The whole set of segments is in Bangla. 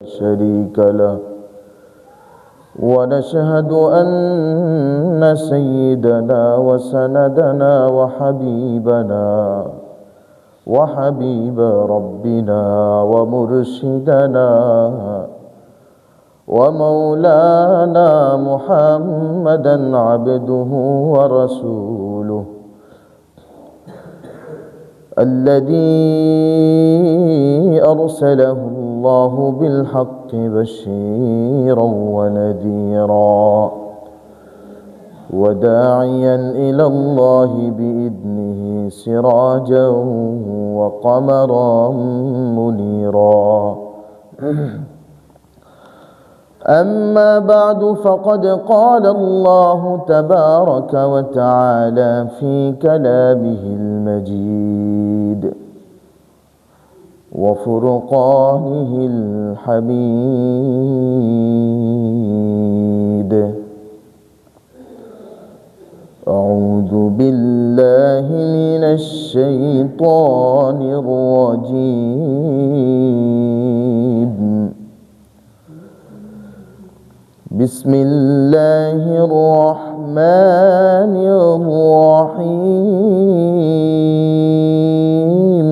شريك له ونشهد أن سيدنا وسندنا وحبيب ربنا ومرشدنا ومولانا محمدا عبده ورسوله الذي أرسله الله بالحق بشيرا ونذيرا وداعيا إلى الله بإذنه سراجا وقمرا منيرا. أما بعد، فقد قال الله تبارك وتعالى في كلامه المجيد وفرقانه الحميد: أعوذ بالله من الشيطان الرجيم. بسم الله الرحمن الرحيم.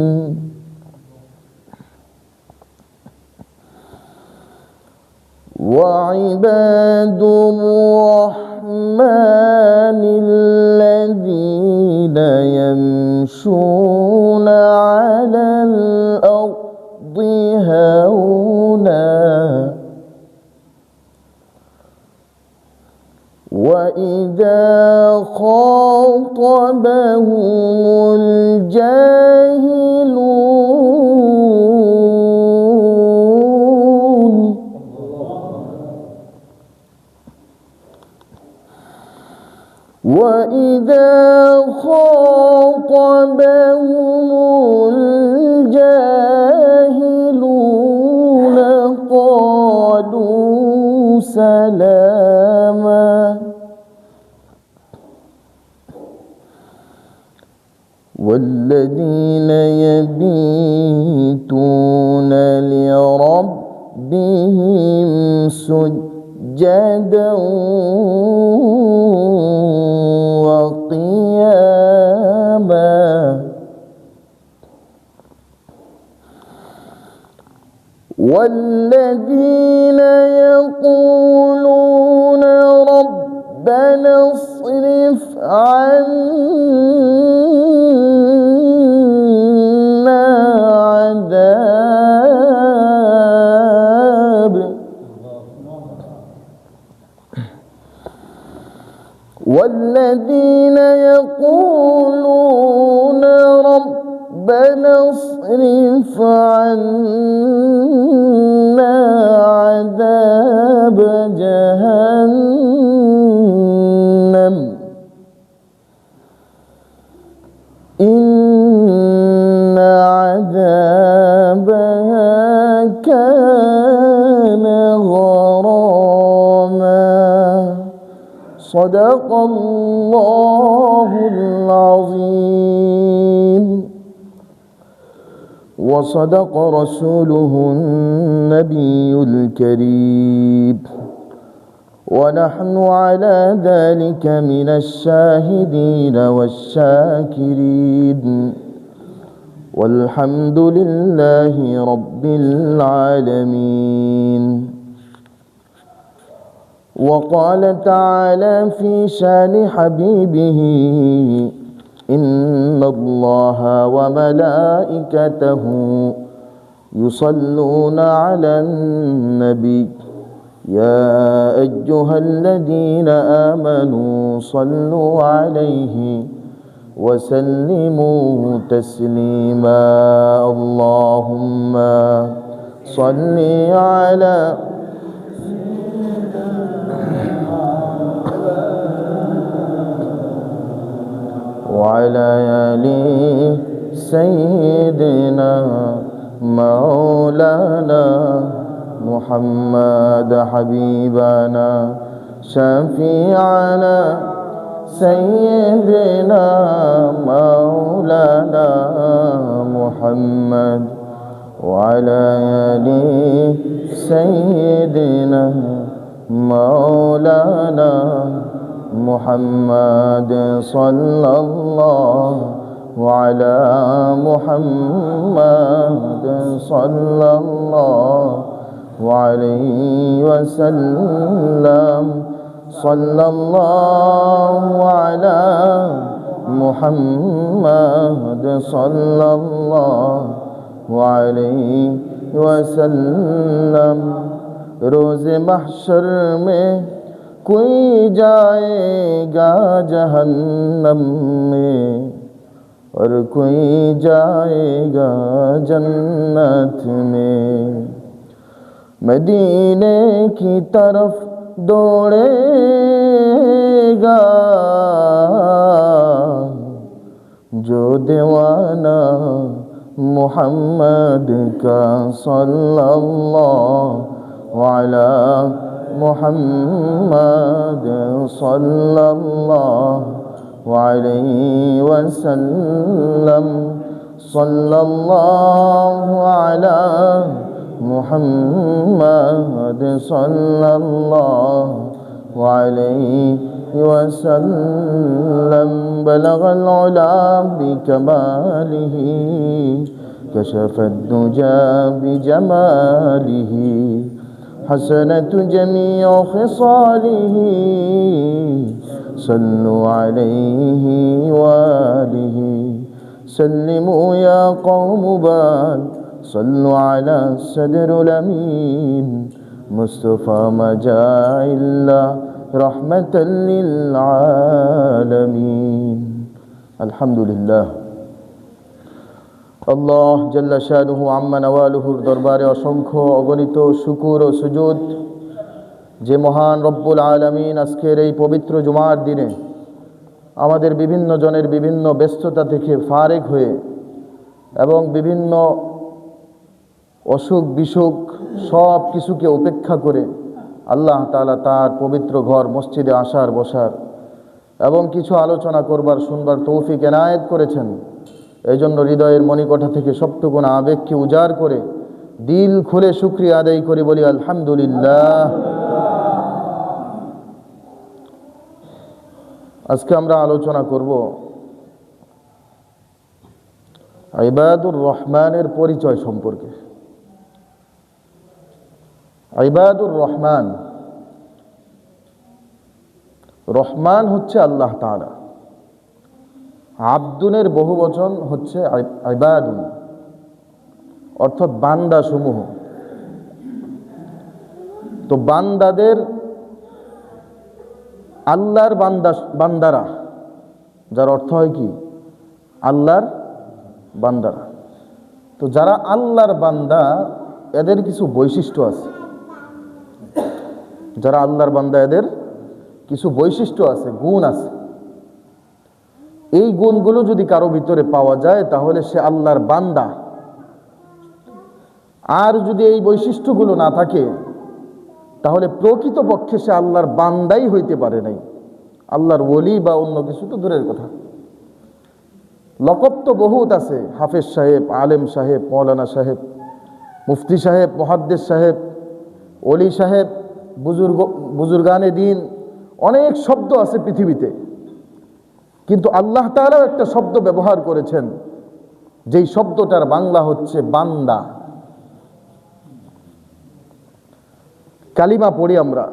وعباد الرحمن الذين يمشون على الأرض هونا وإذا خاطبهم الجاهلون قالوا سلاما. والذين يبيتون لربهم سجدا وقياما والذين يقولون ربنا اصرف عنا عذاب والذين يقولون ربنا اصرف عنا عذاب جهنم إن عذابها كان غراما. صدق الله العظيم وصدق رسوله النبي الكريم، ونحن على ذلك من الشاهدين والشاكرين، والحمد لله رب العالمين. وقال تعالى في شان حبيبه: إن الله وملائكته يصلون على النبي يا أيها الذين آمنوا صلوا عليه وسلموا تسليما. اللهم صل على وعلى آل سيدنا مولانا محمد حبيبنا شفيعنا سيدنا مولانا محمد وعلى آل سيدنا مولانا محمد صلى الله وعلى محمد صلى الله عليه وسلم صلى الله على محمد صلى الله عليه वसल्लम। रोज़ महशर में कोई जाएगा जहन्नम में और कोई जाएगा जन्नत में। मदीने की तरफ दौड़ेगा जो दीवाना मुहम्मद का सल्लल्लाहु अला मुहम्मद सल्लल्लाहु अलैहि वसल्लम सल्लल्लाहु अला मुहम्मद सल्लल्लाहु अलैहि वसल्लम। बलगल उला बिकमालिही कशफद दुजा बिजमालिही हसनत जमीउ खिसालिही सल्लु अलैहि वालिही सल्लिमू या कौम बाल सल्लु अला सदरुल अमीन मुस्तफा मजाइल्ला रहमतल लिल आलमीन। अल्हम्दुलिल्लाह। আল্লাহ জাল্লা শানুহু আম্মা নওয়ালুহুর দরবারে অসংখ্য অগণিত শুকুর ও সুজুদ যে মহান রব্বুল আলামিন আজকের এই পবিত্র জুমার দিনে আমাদের বিভিন্ন জনের বিভিন্ন ব্যস্ততা থেকে ফারেক হয়ে এবং বিভিন্ন অসুখ বিসুখ সব কিছুকে উপেক্ষা করে আল্লাহ তাআলা তার পবিত্র ঘর মসজিদে আসার বসার এবং কিছু আলোচনা করবার শুনবার তৌফিক এনায়েত করেছেন। এই জন্য হৃদয়ের মণিকোঠা থেকে সবটুকুন আবেগকে উজাড় করে দিল খুলে শুকরিয়া আদায় করি, বলি আলহামদুলিল্লাহ। আজকে আমরা আলোচনা করব ইবাদুর রহমানের পরিচয় সম্পর্কে। ইবাদুর রহমান, রহমান হচ্ছে আল্লাহ তাআলা, আব্দুনের বহুবচন হচ্ছে ইবাদুন, অর্থাৎ বান্দা সমূহ। তো বান্দাদের আল্লাহর বান্দারা, যার অর্থ হয় কি আল্লাহর বান্দারা। তো যারা আল্লাহর বান্দা এদের কিছু বৈশিষ্ট্য আছে, যারা আল্লাহর বান্দা এদের কিছু বৈশিষ্ট্য আছে, গুণ আছে। এই গুণগুলো যদি কারো ভিতরে পাওয়া যায় তাহলে সে আল্লাহর বান্দা। আর যদি এই বৈশিষ্ট্যগুলো না থাকে তাহলে প্রকৃতপক্ষে সে আল্লাহর বান্দাই হইতে পারে নাই। আল্লাহর ওলি বা অন্য কিছু তো দূরের কথা। লকব তো বহুত আছে, হাফেজ সাহেব, আলেম সাহেব, মৌলানা সাহেব, মুফতি সাহেব, মুহাদ্দিস সাহেব, ওলি সাহেব, বুজুর্গানে দিন, অনেক শব্দ আছে পৃথিবীতে। কিন্তু আল্লাহ তাআলাও একটা শব্দ ব্যবহার করেছেন, যেই শব্দটার বাংলা হচ্ছে বান্দা। কালিমা পড়ি আমরা,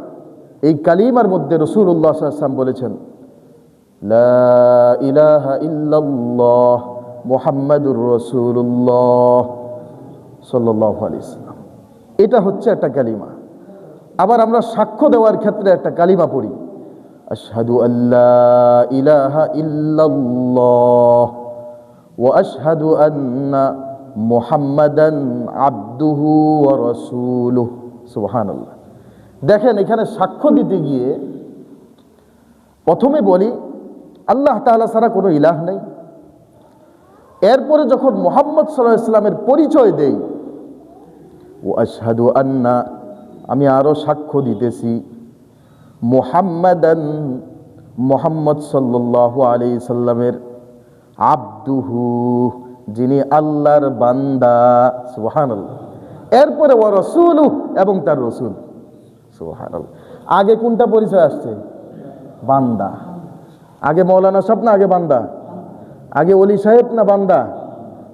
এই কালিমার মধ্যে রাসূলুল্লাহ সাল্লাল্লাহু আলাইহি ওয়াসাল্লাম বলেছেন লা ইলাহা ইল্লাল্লাহ মুহাম্মাদুর রাসূলুল্লাহ সাল্লাল্লাহু আলাইহি ওয়াসাল্লাম। এটা হচ্ছে একটা কালিমা। আবার আমরা সাক্ষ্য দেওয়ার ক্ষেত্রে একটা কালিমা পড়ি, আশহাদু আল্লা ইলাহা ইল্লাল্লাহ ওয়া আশহাদু আন্না মুহাম্মাদান আবদুহু ওয়া রাসূলুহু। সুবহানাল্লাহ। দেখেন, এখানে সাক্ষ্য দিতে গিয়ে প্রথমে বলি আল্লাহ তাআলা ছাড়া কোনো ইলাহ নেই। এরপরে যখন মুহাম্মদ সাল্লাল্লাহু আলাইহি ওয়াসাল্লামের পরিচয় দেই, ওয়া আশহাদু আন্না, আমি আরো সাক্ষ্য দিতেছি, মুহাম্মাদান, মুহাম্মদ সাল্লাল্লাহু আলাইহি সাল্লামের, আবদুহু, যিনি আল্লাহর বান্দা, সুবহানাল্লাহ। এরপরে ওয়া রাসূলুহু, এবং তার রাসূল, সুবহানাল্লাহ। আগে কোনটা পরিচয় আসছে? বান্দা। আগে মাওলানা সাহেব না আগে বান্দা? আগে ওলি সাহেব না বান্দা?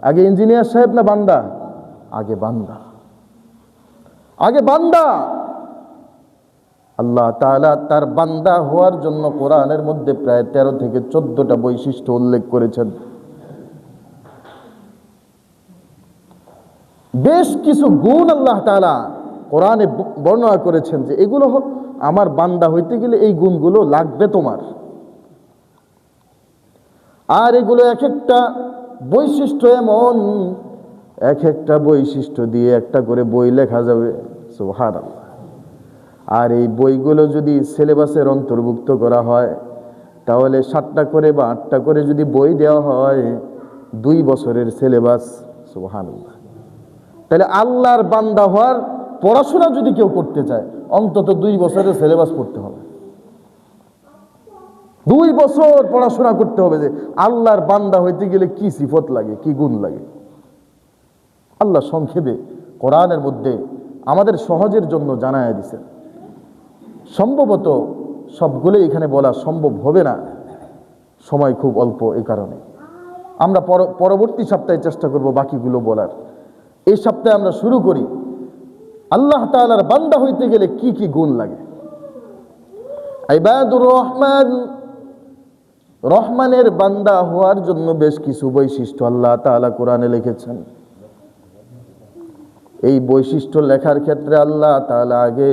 আগে ইঞ্জিনিয়ার সাহেব না বান্দা? আগে বান্দা, আগে বান্দা। আল্লাহ তাআলা তার বান্দা হওয়ার জন্য কোরআনের মধ্যে প্রায় 13 থেকে 14টা বৈশিষ্ট্য উল্লেখ করেছেন। বেশ কিছু গুণ আল্লাহ তাআলা কোরআনে বর্ণনা করেছেন যে এগুলো আমার বান্দা হইতে গেলে এই গুণগুলো লাগবে তোমার। আর এগুলো এক একটা বৈশিষ্ট্য এমন, এক একটা বৈশিষ্ট্য দিয়ে একটা করে বই লেখা যাবে, সুবহানাল্লাহ। আর এই বইগুলো যদি সিলেবাসের অন্তর্ভুক্ত করা হয় তাহলে 7টা করে বা 8টা করে যদি বই দেওয়া হয় 2 বছরের সিলেবাস, সুবহানাল্লাহ। তাহলে আল্লাহর বান্দা হওয়ার পড়াশোনা যদি কেউ করতে চায় অন্তত 2 বছরের সিলেবাস পড়তে হবে। 2 বছর পড়াশোনা করতে হবে যে আল্লাহর বান্দা হইতে গেলে কি সিফত লাগে, কি গুণ লাগে। আল্লাহ সংক্ষেপে কোরআনের মধ্যে আমাদের সহজের জন্য জানায় দিয়েছেন। সম্ভবত সবগুলো এখানে বলা সম্ভব হবে না, সময় খুব অল্প, এই কারণে আমরা পরবর্তী সপ্তাহে চেষ্টা করব বাকিগুলো বলার। এই সপ্তাহে আমরা শুরু করি আল্লাহ তাআলার বান্দা হইতে গেলে কি কি গুণ লাগে। ইবাদুর রহমান, রহমানের বান্দা হওয়ার জন্য বেশ কিছু বৈশিষ্ট্য আল্লাহ তাআলা কোরআনে লিখেছেন। এই বৈশিষ্ট্য লেখার ক্ষেত্রে আল্লাহ তাআলা আগে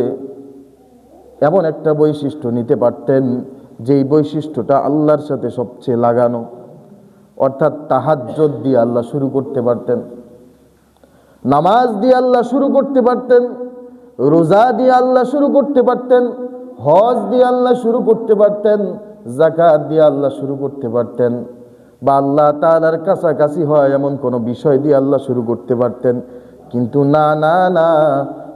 এমন একটা বৈশিষ্ট্য নিতে পারতেন যেই বৈশিষ্ট্যটা আল্লাহর সাথে সবচেয়ে লাগানো, অর্থাৎ তাহাজ্জুদ দিয়ে আল্লাহ শুরু করতে পারতেন, নামাজ দিয়ে আল্লাহ শুরু করতে পারতেন, রোজা দিয়ে আল্লাহ শুরু করতে পারতেন, হজ দিয়ে আল্লাহ শুরু করতে পারতেন, যাকাত দিয়ে আল্লাহ শুরু করতে পারতেন, বা আল্লাহ তাআলার কাছাকাছি হয় এমন কোনো বিষয় দিয়ে আল্লাহ শুরু করতে পারতেন। কিন্তু না না না,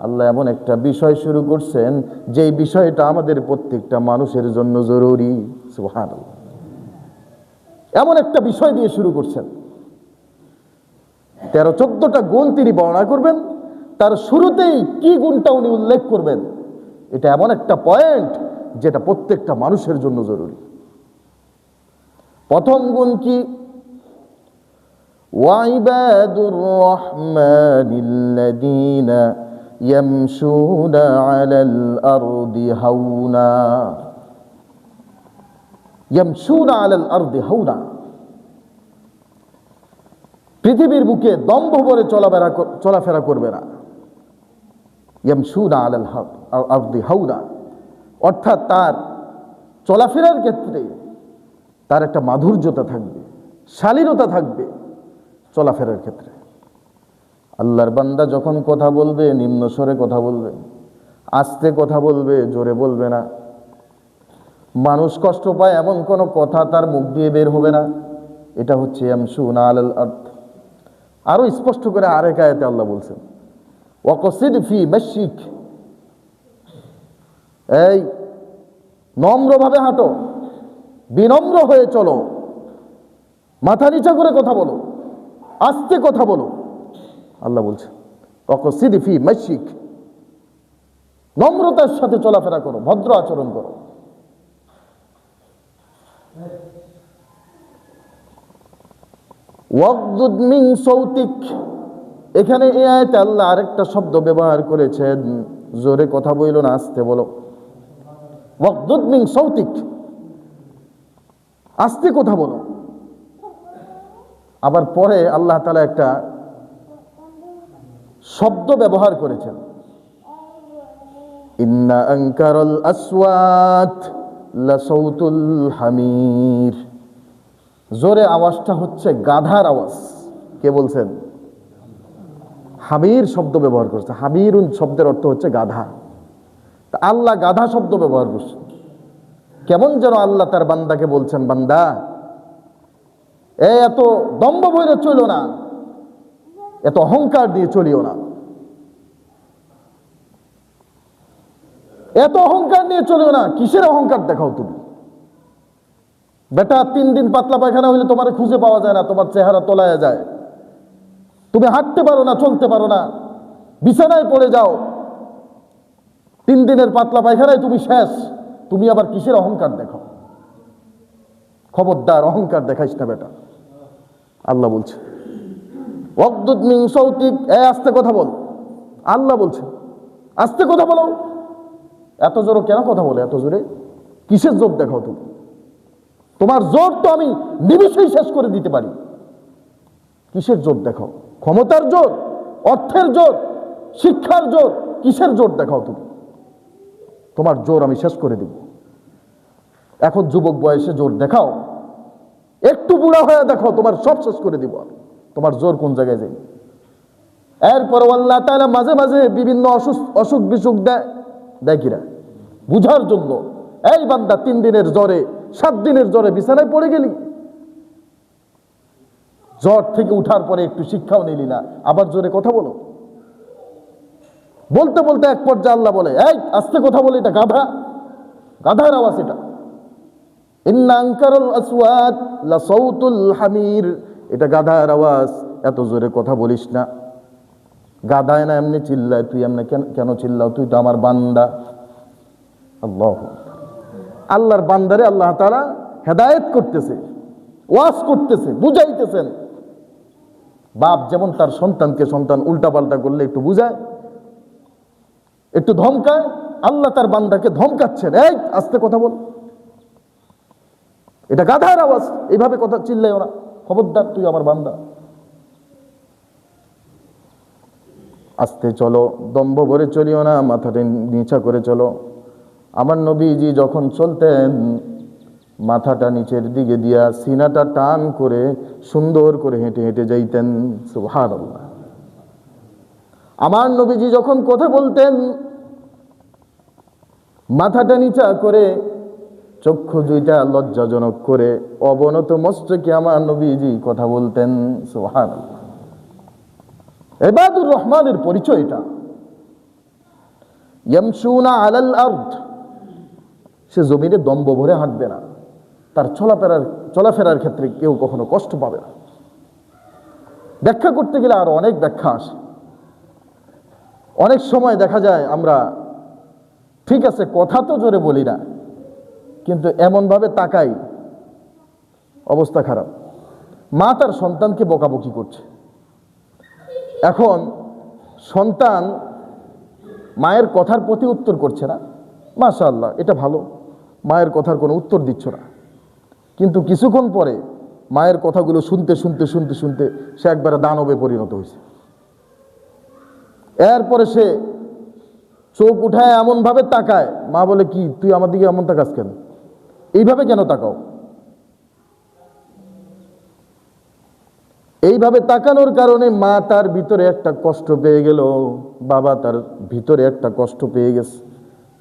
আল্লাহ এমন একটা বিষয় শুরু করছেন যেই বিষয়টা আমাদের প্রত্যেকটা মানুষের জন্য জরুরি, সুবহানাল্লাহ। এমন একটা বিষয় দিয়ে শুরু করছেন। 13-14টা গুণ তিনি বর্ণনা করবেন, তার শুরুতেই কি গুণটা উনি উল্লেখ করবেন, এটা এমন একটা পয়েন্ট যেটা প্রত্যেকটা মানুষের জন্য জরুরি। প্রথম গুণ কি? ওয়াইবাদুর রহমানিল্লাযীনা ইয়ামশুনা আলাল আরদি হাওনা, ইয়ামশুনা আলাল আরদি হাওনা, পৃথিবীর বুকে দম্ভ ভরে চলাফেরা করবে না। ইয়ামশুনা আলাল আরদি হাওনা, অর্থাৎ তার চলাফেরার ক্ষেত্রে তার একটা মাধুর্যতা থাকবে, শালীনতা থাকবে চলাফেরার ক্ষেত্রে। আল্লাহর বান্দা যখন কথা বলবে নিম্ন স্বরে কথা বলবে, আস্তে কথা বলবে, জোরে বলবে না। মানুষ কষ্ট পায় এমন কোনো কথা তার মুখ দিয়ে বের হবে না। এটা হচ্ছে ইয়ামশুনা আলাল আরদ। আরো স্পষ্ট করে আরেক আয়াতে আল্লাহ বলছেন ওয়াকসিদ ফি মাশিক, এই নম্রভাবে হাঁটো, বিনম্র হয়ে চলো, মাথা নিচা করে কথা বলো, আস্তে কথা বলো। আল্লাহ বলছে ওয়াকসিদ ফি মাশিক, নম্রতার সাথে চলাফেরা করো, ভদ্র আচরণ করো। ওয়াগদুদ মিন সৌতিক, এখানে এই আয়াতে আল্লাহ আরেকটা শব্দ ব্যবহার করেছেন, জোরে কথা বলো না, আস্তে বলো। ওয়াগদুদ মিন সৌতিক, আস্তে কথা বলো। আবার পরে আল্লাহ তাআলা একটা শব্দ ব্যবহার করেছেন, ইন্না আনকারাল আসওয়াত লাসাউতুল হামির, জোরে আওয়াজটা হচ্ছে গাধার আওয়াজ। কে বলছেন? হামির শব্দ ব্যবহার করছে। হামিরুন শব্দের অর্থ হচ্ছে গাধা। তা আল্লাহ গাধা শব্দ ব্যবহার করছেন। কেমন যেন আল্লাহ তার বান্দাকে বলছেন, বান্দা এত দম্ভ বইরে চলো না, এত অহংকার দিয়ে চলিও না, এত অহংকার নিয়ে চলিও না। কিসের অহংকার দেখাও তুমি? বেটা 3 দিন পাতলা পায়খানা হইলে তোমার খুঁজে পাওয়া যায় না, তোমার চেহারা তোলায় যায়, তুমি হাঁটতে পারো না, চলতে পারো না, বিছানায় পড়ে যাও, 3 দিনের পাতলা পায়খানায় তুমি শেষ, তুমি আবার কিসের অহংকার দেখাও? খবরদার, অহংকার দেখাইস না বেটা। আল্লাহ বলছে ওয়াগদুদ মিন সাউতিক, আস্তে কথা বল। আল্লাহ বলছে আস্তে কথা বলো। এত জোরে কেন কথা বলে? এত জোরে কিসের জোর দেখাও তুমি? তোমার জোর তো আমি নিমিষেই শেষ করে দিতে পারি। কিসের জোর দেখাও? ক্ষমতার জোর, অর্থের জোর, শিক্ষার জোর, কিসের জোর দেখাও তুমি? তোমার জোর আমি শেষ করে দিব। এখন যুবক বয়সে জোর দেখাও, একটু বুড়া হয়ে দেখো, তোমার সব শেষ করে দিব। তোমার জোর কোন জায়গায় যাই? এরপর আল্লাহ তাআলা মাঝে মাঝে বিভিন্ন অসুখ বিসুখ দেয় কিরা বুঝার জন্য। এই বান্দা 3 দিনের জ্বরে, 7 দিনের জ্বরে বিছানায় পড়ে গেলি, জ্বর থেকে উঠার পরে একটু শিক্ষাও নিলি না, আবার জোরে কথা বলো। বলতে বলতে এক পর্যায়ে আল্লাহ বলে এই আস্তে কথা বলে, এটা গাধা, গাধার আওয়াজ এটা। ইন্না আনকারাল আসওয়াত লা সাউতুল হামির, এটা গাধার আওয়াজ, এত জোরে কথা বলিস না। গাধায় না এমনি চিল্লায়, তুই এমনি কেন চিল্লাও? তুই তো আমার বান্দা। আল্লাহু আল্লাহর বান্দারে আল্লাহ তাআলা হেদায়েত করতেছে, ওয়াজ করতেছে, বুঝাইতেছেন। বাপ যেমন তার সন্তানকে সন্তান উল্টাপাল্টা করলে একটু বুঝায়, একটু ধমকায়, আল্লাহ তার বান্দাকে ধমকাচ্ছেন, এই আস্তে কথা বল, এটা গাধার আওয়াজ, এইভাবে কথা চিল্লাইও না, খবরদার, তুই আমার বান্দা। আস্তে চলো, দম্ভ ভরে চলিও না, মাথাটা নিচা করে চলো। আমার নবীজি যখন চলতেন মাথাটা নিচের দিকে দিয়া সিনাটা টান করে সুন্দর করে হেঁটে হেঁটে যাইতেন। সুবহানাল্লাহ। আমার নবীজি যখন কথা বলতেন মাথাটা নিচা করে, চক্ষু দুইটা লজ্জাজনক করে, অবনত মস্তকে আমার নবীজি কথা বলতেন। সুবহানাল্লাহ। ইবাদুর রহমানের পরিচয় এটা। ইয়ামশুনা আলাল আরদ, সে জমিনে দম্ভ ভরে হাঁটবে না, তার চলাফেরার ক্ষেত্রে কেউ কখনো কষ্ট পাবে না। ব্যাখ্যা করতে গেলে আরো অনেক ব্যাখ্যা আসে। অনেক সময় দেখা যায় আমরা ঠিক আছে কথা তো জোরে বলি না, কিন্তু এমনভাবে তাকাই, অবস্থা খারাপ। মা তার সন্তানকে বকাবকি করছে, এখন সন্তান মায়ের কথার প্রতি উত্তর করছে না, মাশাআল্লাহ এটা ভালো, মায়ের কথার কোনো উত্তর দিচ্ছ না। কিন্তু কিছুক্ষণ পরে মায়ের কথাগুলো শুনতে শুনতে শুনতে শুনতে সে একবারে দানবে পরিণত হয়েছে। এরপরে সে চোখ উঠায় এমনভাবে তাকায়, মা বলে কি তুই আমার দিকে এমন তাকাস কেন? এইভাবে কেন তাকাও? এইভাবে তাকানোর কারণে মা তার ভিতরে একটা কষ্ট পেয়ে গেল, বাবা তার ভিতরে একটা কষ্ট পেয়ে গেছে।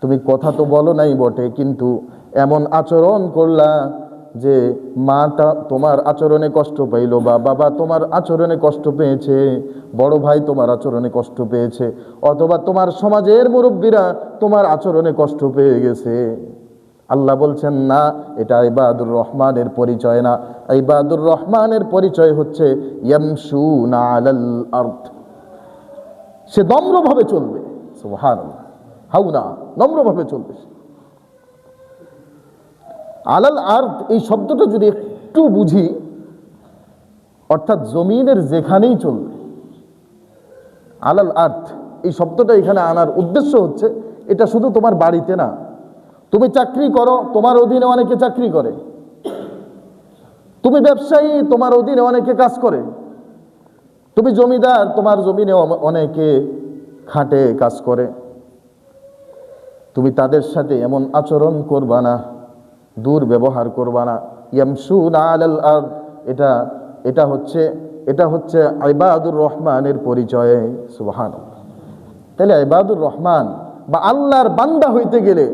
তুমি কথা তো বলো নাই বটে, কিন্তু এমন আচরণ করলা যে মা তোমার আচরণে কষ্ট পাইল, বা বাবা তোমার আচরণে কষ্ট পেয়েছে, বড় ভাই তোমার আচরণে কষ্ট পেয়েছে, অথবা তোমার সমাজের মুরব্বীরা তোমার আচরণে কষ্ট পেয়ে গেছে। আল্লাহ বলছেন না, এটা ইবাদুর রহমানের পরিচয় না। ইবাদুর রহমানের পরিচয় হচ্ছে ইয়ামশুনা আলাল আরদ, সে নম্রভাবে চলবে। সুবহানাল্লাহ। হাউনা, নম্রভাবে চলবে। আলাল আরদ এই শব্দটা যদি একটু বুঝি, অর্থাৎ জমিনের যেখানেই চলবে। আলাল আরদ এই শব্দটা এখানে আনার উদ্দেশ্য হচ্ছে এটা শুধু তোমার বাড়িতে না, তুমি চাকরি করো, তোমার অধীনে অনেকে চাকরি করে, তুমি ব্যবসায়ী, তোমার অধীনে অনেকে কাজ করে, তুমি জমিদার, তোমার জমিনে অনেকে খাটে কাজ করে। তুমি তাদের সাথে এমন আচরণ করবা না, দুর্ব্যবহার করবা না। ইয়ামশুনা আলাল আরদ, এটা হচ্ছে ইবাদুর রহমানের পরিচয়। সুবহানাল্লাহ। তাহলে ইবাদুর রহমান বা আল্লাহর বান্দা হইতে গেলে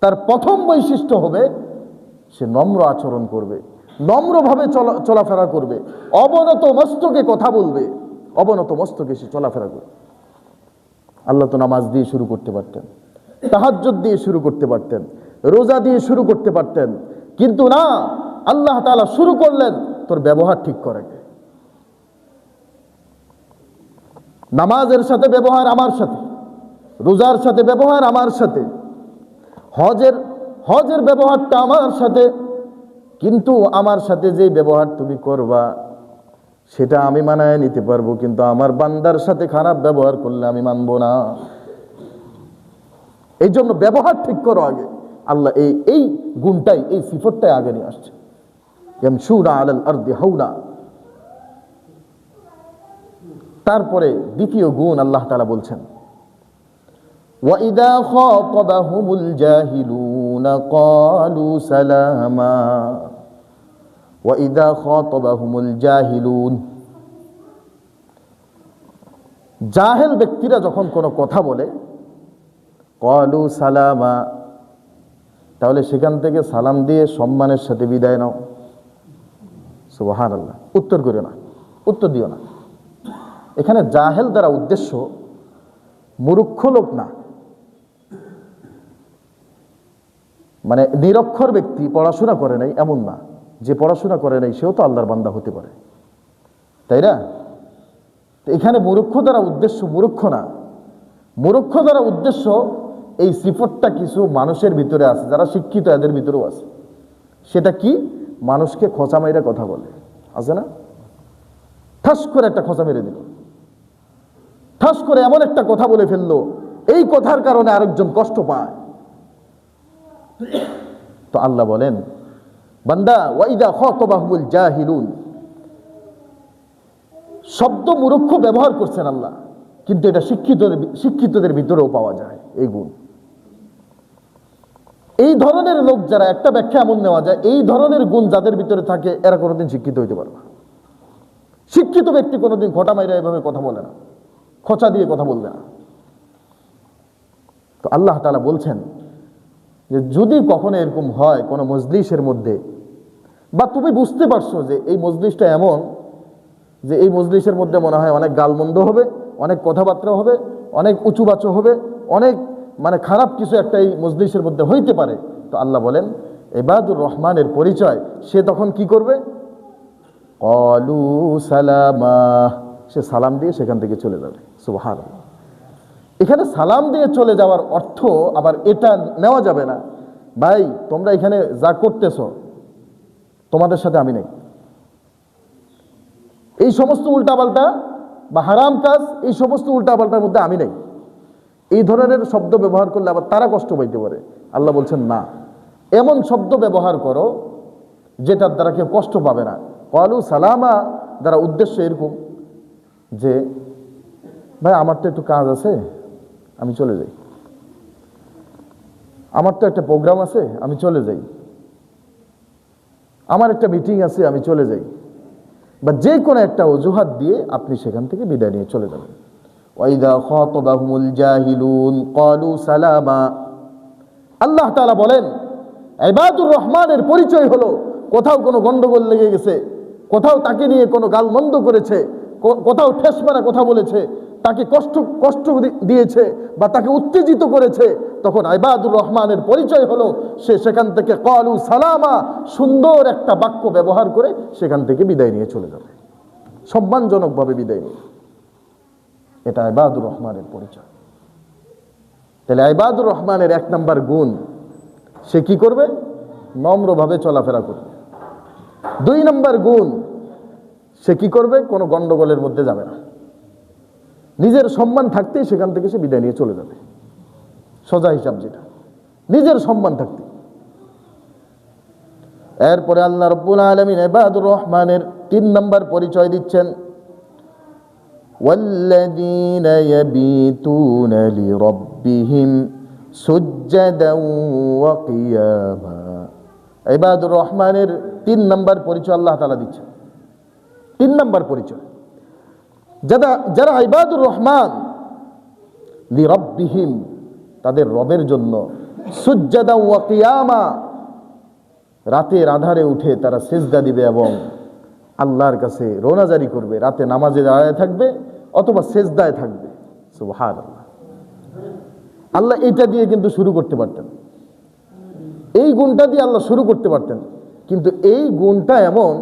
তার প্রথম বৈশিষ্ট্য হবে সে নম্র আচরণ করবে, নম্রভাবে চলাফেরা করবে, অবনত মস্তকে কথা বলবে, অবনত মস্তকে সে চলাফেরা করবে। আল্লাহ তো নামাজ দিয়ে শুরু করতে পারতেন, তাহাজ্জুদ দিয়ে শুরু করতে পারতেন, রোজা দিয়ে শুরু করতে পারতেন, কিন্তু না, আল্লাহ তাআলা শুরু করলেন তোর ব্যবহার ঠিক করে। নামাজের সাথে ব্যবহার আমার সাথে, রোজার সাথে ব্যবহার আমার সাথে, হজের ব্যবহারটা আমার সাথে, কিন্তু আমার সাথে যে ব্যবহার তুমি করবা সেটা আমি মানায় নিতে পারবো, কিন্তু আমার বান্দার সাথে খারাপ ব্যবহার করলে আমি মানবো না। এই জন্য ব্যবহার ঠিক করো আগে। আল্লাহ এই গুণটাই, এই সিফতটাই আগে নিয়ে আসছে। ইয়ামশুনা আলাল আরদি হাওনা। তারপরে দ্বিতীয় গুণ আল্লাহ তাআলা বলছেন, ওয়াইদা খাতাবাহুমুল জাহিলুনা ক্বালু সালামা। ওয়াইদা খাতাবাহুমুল জাহিলুন, জাহেল ব্যক্তিরা যখন কোনো কথা বলে, ক্বালু সালামা, তাহলে সেখান থেকে সালাম দিয়ে সম্মানের সাথে বিদায় নাও। সুবহানাল্লাহ। উত্তর করে না, উত্তর দিও না। এখানে জাহেল দ্বারা উদ্দেশ্য মূর্খ লোক না, মানে নিরক্ষর ব্যক্তি, পড়াশোনা করে নাই এমন না। যে পড়াশোনা করে নাই সেও তো আল্লাহর বান্দা হতে পারে, তাই না? এখানে মূর্খ দ্বারা উদ্দেশ্য মূর্খ না, মূর্খ দ্বারা উদ্দেশ্য এই সিফতটা কিছু মানুষের ভিতরে আছে, যারা শিক্ষিত এদের ভিতরেও আছে। সেটা কি? মানুষকে খোঁচা মেরে কথা বলে, আছে না? ঠাস করে একটা খোঁচা মেরে দিল, ঠাস করে এমন একটা কথা বলে ফেললো, এই কথার কারণে আরেকজন কষ্ট পায়। তো আল্লাহ বলেন, বান্দা ওয়াইদা খাতাবাহুমুল জাহিলুন, শব্দ মূর্খ ব্যবহার করছেন আল্লাহ, কিন্তু এটা শিক্ষিতদের ভিতরেও পাওয়া যায় এই গুণ। এই ধরনের লোক যারা, একটা ব্যাখ্যা এমন নেওয়া যায়, এই ধরনের গুণ যাদের ভিতরে থাকে এরা কোনোদিন শিক্ষিত হইতে পারবে না। শিক্ষিত ব্যক্তি কোনোদিন খোঁটা মাইরা এভাবে কথা বলে না, খোঁচা দিয়ে কথা বলবে না। তো আল্লাহ তাআলা বলছেন যে যদি কখনো এরকম হয় কোনো মজলিসের মধ্যে, বা তুমি বুঝতে পারছো যে এই মজলিসটা এমন যে এই মজলিসের মধ্যে মনে হয় অনেক গালমন্দ হবে, অনেক কথাবার্তা হবে, অনেক উঁচুবাচু হবে, অনেক মানে খারাপ কিছু একটা এই মজলিসের মধ্যে হইতে পারে, তো আল্লাহ বলেন ইবাদুর রহমানের পরিচয় সে তখন কি করবে? ক্বালু সালামা, সে সালাম দিয়ে সেখান থেকে চলে যাবে। সুবহানাল্লাহ। এখানে সালাম দিয়ে চলে যাওয়ার অর্থ আবার এটা নেওয়া যাবে না, ভাই তোমরা এখানে যা করতেছো তোমাদের সাথে আমি নেই, এই সমস্ত উল্টাপাল্টা বা হারাম কাজ, এই সমস্ত উল্টাপাল্টার মধ্যে আমি নেই, এই ধরনের শব্দ ব্যবহার করলে আবার তারা কষ্ট পাইতে পারে। আল্লাহ বলছেন না, এমন শব্দ ব্যবহার করো যেটার দ্বারা কেউ কষ্ট পাবে না। ক্বালু সালামা দ্বারা উদ্দেশ্য এরকম যে ভাই আমার তো একটু কাজ আছে, আমি চলে যাই, আমার তো একটা প্রোগ্রাম আছে, আমি চলে যাই, আমার একটা মিটিং আছে, আমি চলে যাই, বা যে কোনো একটা অজুহাত দিয়ে আপনি সেখান থেকে বিদায় নিয়ে চলে যাবেন। ওয়াইদা খাতাবাহুমুল জাহিলুন ক্বালু সালামা। আল্লাহ তাআলা বলেন ইবাদুর রহমানের পরিচয় হলো কোথাও কোনো গন্ডগোল লেগে গেছে, কোথাও তাকে নিয়ে কোনো গালমন্দ করেছে, কোথাও ঠেস মারা কথা বলেছে, তাকে কষ্ট দিয়েছে বা তাকে উত্তেজিত করেছে, তখন ইবাদুর রহমানের পরিচয় হলো সে সেখান থেকে ক্বালু সালামা, সুন্দর একটা বাক্য ব্যবহার করে সেখান থেকে বিদায় নিয়ে চলে যাবে, সম্মানজনকভাবে বিদায় নিয়ে। এটা ইবাদুর রহমানের পরিচয়। তাহলে ইবাদুর রহমানের এক নাম্বার গুণ, সে কি করবে? নম্রভাবে চলাফেরা করবে। দুই নাম্বার গুণ, সে কি করবে? কোনো গন্ডগোলের মধ্যে যাবে না, নিজের সম্মান থাকতেই সেখান থেকে সে বিদায় নিয়ে চলে যাবে। সোজা হিসাব যেটা, নিজের সম্মান থাকতে। এরপরে আল্লাহ রাব্বুল আলামিন ইবাদুর রহমানের 3 নাম্বার পরিচয় দিচ্ছেন, ওয়াল্লাযীনা ইয়াবীতুনা লিরাব্বিহিম সুজদান ওয়া কিয়ামা। ইবাদুর রহমানের 3 নাম্বার পরিচয় আল্লাহ তাআলা দিচ্ছেন। 3 নাম্বার পরিচয়, যারা ইবাদুর রহমান লিরাব্বিহিম, তাদের রবের জন্য, সুজদান ওয়া কিয়ামা, রাতের আধারে উঠে তারা সিজদা দিবে এবং আল্লাহর কাছে রোনাজারি করবে, রাতে নামাজে দাঁড়ায় থাকবে অথবা সিজদায় থাকবে। সুবহানাল্লাহ। আল্লাহ এটা দিয়ে কিন্তু শুরু করতে পারতেন, এই গুণটা দিয়ে আল্লাহ শুরু করতে পারতেন, কিন্তু এই গুণটা এমন,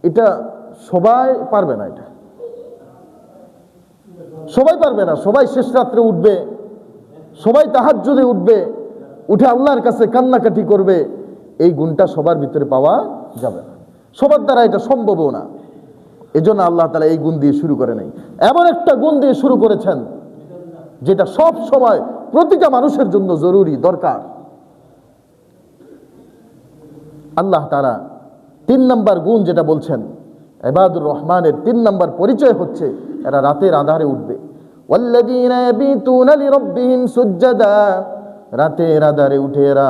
এটা সবাই পারবে না, এটা সবাই পারবে না, সবাই শেষ রাত্রে উঠবে, সবাই তাহাজ্জুদে উঠবে, উঠে আল্লাহর কাছে কান্নাকাটি করবে, এই গুণটা সবার ভিতরে পাওয়া যাবে না, সবার দ্বারা এটা সম্ভবও না। এজন্য আল্লাহ তাআলা এই গুণ দিয়ে শুরু করে নাই, এমন একটা গুণ দিয়ে শুরু করেছেন যেটা সব সময় প্রতিটা মানুষের জন্য জরুরি, দরকার। আল্লাহ তাআলা 3 নম্বর গুণ যেটা বলছেন, ইবাদুর রহমানের 3 নম্বর পরিচয় হচ্ছে এরা রাতের আধারে উঠবে। ওয়াল্লাযীনা ইয়াবিতুনা লিরাব্বিহিম সুজদাা, রাতের আধারে উঠে এরা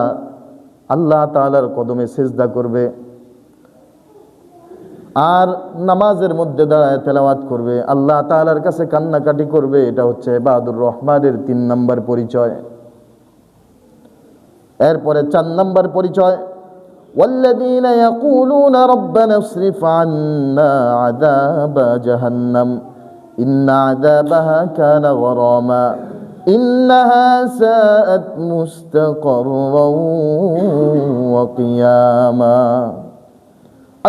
আল্লাহ তাআলার কদমে সিজদা করবে আর নামাজের মধ্যে দাঁড়ায় তেলাওয়াত করবে, আল্লাহ তাআলার কাছে কান্নাকাটি করবে। এটা হচ্ছে ইবাদুর রহমানের 3 নম্বর পরিচয়। এরপরে 4 নম্বর পরিচয়, والذين يقولون ربنا اصرف عنا عذاب جهنم إن عذابها كان غراما إنها ساءت مستقرا وقياما।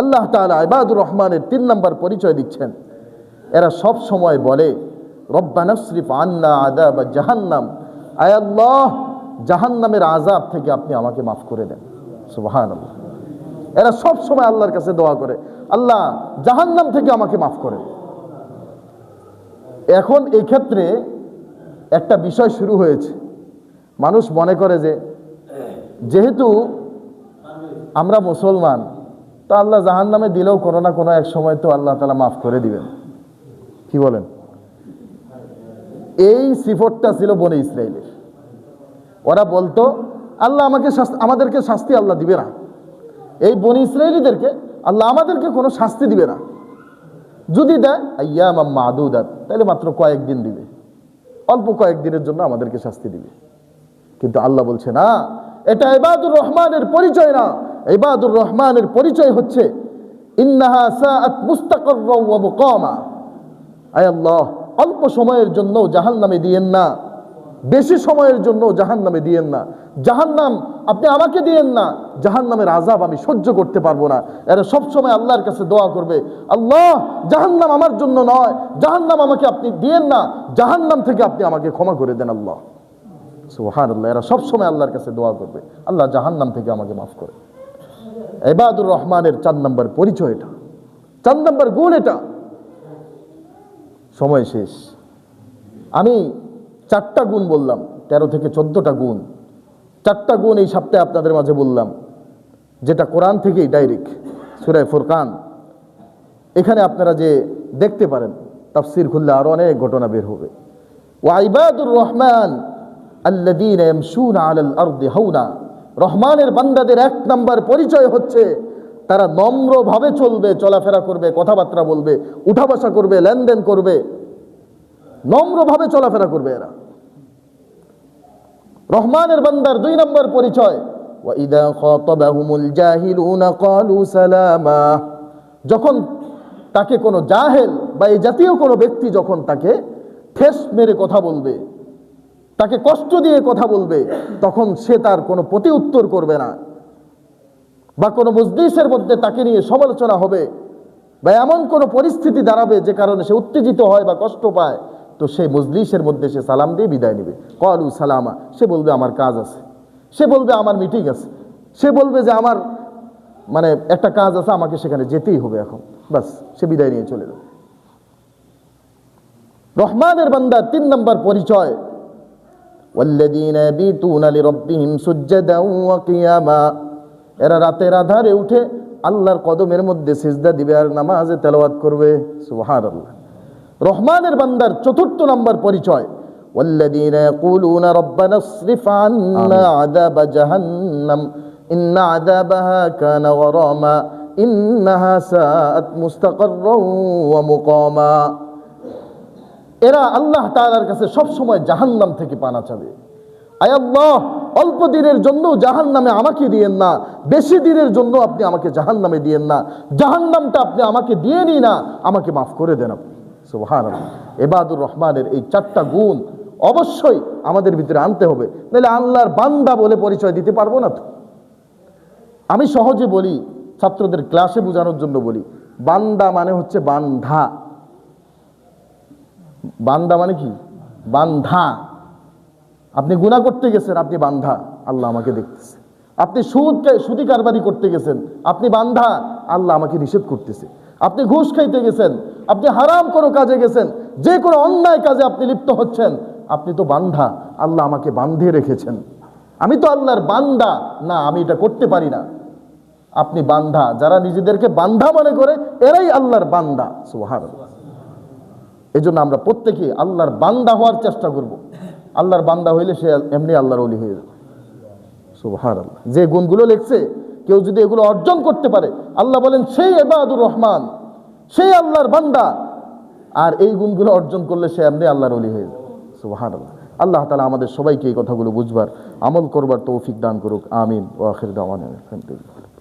আল্লাহ তাআলা ইবাদুর রহমানের 3 নম্বর পরিচয় দিচ্ছেন, এরা সব সময় বলে রব্বানা ইসরিফ আন্না আযাব জাহান্নাম, আয় আল্লাহ জাহান্নামের আযাব থেকে আপনি আমাকে মাফ করে দেন। সুবহানাল্লাহ। এরা সব সময় আল্লাহর কাছে দোয়া করে, আল্লাহ জাহান্নাম থেকে আমাকে মাফ করেন। এখন এই ক্ষেত্রে একটা বিষয় শুরু হয়েছে, মানুষ মনে করে যে যেহেতু আমরা মুসলমান, তো আল্লাহ জাহান্নামে দিলেও কোনো না কোনো এক সময় তো আল্লাহ তাআলা মাফ করে দিবেন। কি বলেন? এই সিফতটা ছিল বনি ইসরাইলের। ওরা বলতো আল্লাহ আমাদেরকে শাস্তি আল্লাহ দিবে না, এই বনি ইসরাইলীদেরকে আল্লাহ আমাদেরকে কোনো শাস্তি দিবে না, যদি দেয় আইয়ামাম মাদুদাত, তাহলে মাত্র কয়েকদিন দিবে, অল্প কয়েকদিনের জন্য আমাদেরকে শাস্তি দিবে। কিন্তু আল্লাহ বলছে না, এটা ইবাদুর রহমানের পরিচয় না। ইবাদুর রহমানের পরিচয় হচ্ছে ইন্নাহা সাআত মুস্তাকাররা ওয়া মুকামা। আয় আল্লাহ অল্প সময়ের জন্য জাহান্নামে দিয়েন না, বেশি সময়ের জন্য জাহান্নামে দিয়েন না। জাহান্নাম আপনি আমাকে দিয়েন না, জাহান্নামের আযাব আমি সহ্য করতে পারবো না। এরা সব সময় আল্লাহর কাছে দোয়া করবে, আল্লাহ জাহান্নাম আমার জন্য নয়, জাহান্নাম আমাকে আপনি দিয়েন না, জাহান্নাম থেকে আপনি আমাকে ক্ষমা করে দেন আল্লাহ। সুবহানাল্লাহ। এরা সব সময় আল্লাহর কাছে দোয়া করবে, আল্লাহ জাহান্নাম থেকে আমাকে মাফ করে। ইবাদুর রহমানের 4 নম্বর পরিচয় এটা, 4 নম্বর গুণ এটা। সময় শেষ। আমি 4টা গুণ বললাম, 13 থেকে 14টা গুণ। 4টা গুণ এই সপ্তাহে আপনাদের মাঝে বললাম, যেটা কোরআন থেকেই ডাইরেক্ট, সূরা ফুরকান। এখানে আপনারা যে দেখতে পারেন, তাফসীর খুললে আরো অনেক ঘটনা বের হবে। ওয়া ইবাদুর রহমান আল্লাযীনা ইয়ামশুনা আলাল আরদি হাওনা, রহমানের বান্দাদের 1 নম্বর পরিচয় হচ্ছে তারা নম্রভাবে চলবে, চলাফেরা করবে, কথাবার্তা বলবে, উঠা বসা করবে, লেনদেন করবে, নম্রভাবে চলাফেরা করবে এরা। রহমানের বান্দার 2 নম্বর পরিচয়, ওয়া ইযা খাতাবাহুমুল জাহিলুনা ক্বালু সালামা, যখন তাকে কোনো জাহেল বা এই জাতীয় কোনো ব্যক্তি যখন তাকে ঠেস মেরে কথা বলবে, তাকে কষ্ট দিয়ে কথা বলবে, তখন সে তার কোনো প্রতি উত্তর করবে না। বা কোনো মজলিসের মধ্যে তাকে নিয়ে সমালোচনা হবে বা এমন কোনো পরিস্থিতি দাঁড়াবে যে কারণে সে উত্তেজিত হয় বা কষ্ট পায়, তো সেই মজলিসের মধ্যে সে সালাম দিয়ে বিদায় নেবে। ক্বালু সালামা, সে বলবে আমার কাজ আছে, সে বলবে আমার মিটিং আছে, সে বলবে যে আমার একটা কাজ আছে, আমাকে সেখানে যেতেই হবে এখন, বাস সে বিদায় নিয়ে চলে যাবে। রহমানের বান্দার 3 নম্বর পরিচয়, ওয়াল্লাযীনা ইয়াবিতুনা লিরাব্বিহিম সুজদাা ওয়া কিয়ামা, এরা রাতের আধারে উঠে আল্লাহর কদমের মধ্যে সিজদা দিবে আর নামাজে তেলাওয়াত করবে। সুবহানাল্লাহ। রহমানের বান্দার 4র্থ নম্বর পরিচয়, ওয়াল্লাযীনা ইয়াকুলুনা রব্বানা ইসরিফ আন্না আযাব জাহান্নাম ইন্না আযাবাহা কানা গরামা ইন্নাহা সাআত মুস্তাকাররা ওয়া মুকামা। এরা আল্লাহ তাআলার কাছে সব সময় জাহান্নাম থেকে পানা চাবে, আয় আল্লাহ অল্প দিনের জন্য জাহান্নামে আমাকে দিয়েন না, বেশি দিনের জন্য আপনি আমাকে জাহান্নামে দিয়েন না, জাহান্নামটা আপনি আমাকে দিয়েনই না, আমাকে মাফ করে দেন আপনি। সুবহানাল্লাহ। ইবাদুর রহমানের এই 4টা গুণ অবশ্যই আমাদের ভিতরে আনতে হবে, নাহলে আল্লাহর বান্দা বলে পরিচয় দিতে পারবো না তো। আমি সহজে বলি, ছাত্রদের ক্লাসে বোঝানোর জন্য বলি, বান্দা মানে হচ্ছে বান্ধা। বান্দা মানে কি? বান্ধা। আপনি গুনাহ করতে গেছেন, আপনি বান্ধা, আল্লাহ আমাকে দেখতেছে। আপনি সুদি কারবারি করতে গেছেন, আপনি বান্ধা, আল্লাহ আমাকে নিষেধ করতেছে। আপনি ঘুষ খাইতে গেছেন, আপনি হারাম কোনো কাজে গেছেন, যে কোনো অন্যায় কাজে আপনি লিপ্ত হচ্ছেন, আপনি তো বান্ধা, আল্লাহ আমাকে বান্ধিয়ে রেখেছেন। আমি তো আল্লাহর বান্দা না, আমি এটা করতে পারি না। আপনি বান্ধা। যারা নিজেদেরকে বান্ধা মনে করে এরাই আল্লাহর বান্দা। সুবহানাল্লাহ। এই জন্য আমরা প্রত্যেকে আল্লাহর বান্দা হওয়ার চেষ্টা করব। আল্লাহর বান্দা হইলে সে এমনি আল্লাহর ওলি হয়ে যাবে। সুবহানাল্লাহ। যে গুণগুলো লিখছে, কেউ যদি এগুলো অর্জন করতে পারে, আল্লাহ বলেন সেই ইবাদুর রহমান, সেই আল্লাহর বান্দা। আর এই গুণগুলো অর্জন করলে সে এমনি আল্লাহর ওলি হয়ে যাবে। সুবহানাল্লাহ। আল্লাহ তাআলা আমাদের সবাইকে এই কথাগুলো বুঝবার, আমল করবার তৌফিক দান করুক। আমিন। ওয়া আখির দাওয়ানা আলহামদুলিল্লাহ।